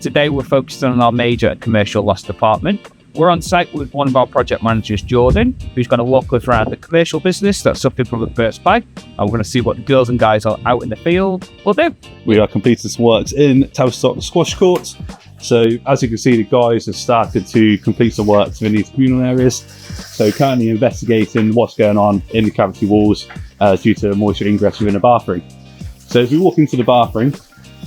Today we're focused on our major commercial loss department. We're on site with one of our project managers, Jordan, who's going to walk us around the commercial business that's suffering from a burst pipe. And we're going to see what the girls and guys are out in the field will do. We are completing some works in Tavistock squash courts. So as you can see, the guys have started to complete some works in these communal areas. So currently investigating what's going on in the cavity walls due to moisture ingress within the bathroom. So as we walk into the bathroom,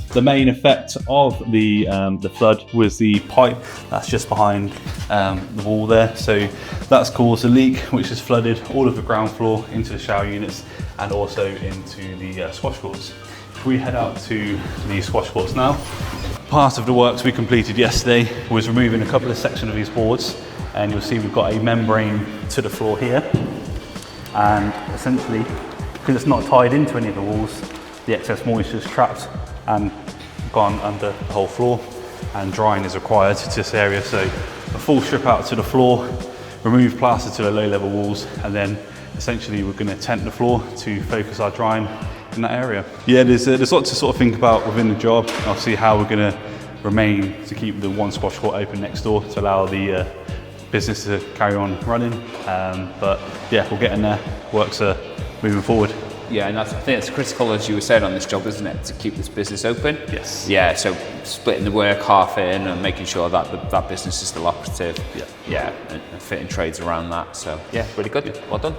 the main effect of the flood was the pipe that's just behind the wall there. So that's caused a leak which has flooded all of the ground floor into the shower units and also into the squash courts. If we head out to the squash courts now, part of the works we completed yesterday was removing a couple of sections of these boards, and you'll see we've got a membrane to the floor here, and essentially because it's not tied into any of the walls, the excess moisture is trapped and gone under the whole floor, and drying is required to this area. So a full strip out to the floor, remove plaster to the low level walls, and then essentially we're going to tent the floor to focus our drying in that area. Yeah, there's lots to sort of think about within the job. I'll see how we're going to remain to keep the one squash court open next door to allow the business to carry on running. But yeah, we'll get in there. Works are moving forward. Yeah, and I think it's critical, as you were saying, on this job, isn't it, to keep this business open? Yes. Yeah, so splitting the work half in and making sure that that business is still operative. Yeah. Yeah, and fitting trades around that. So yeah, really good. Well done.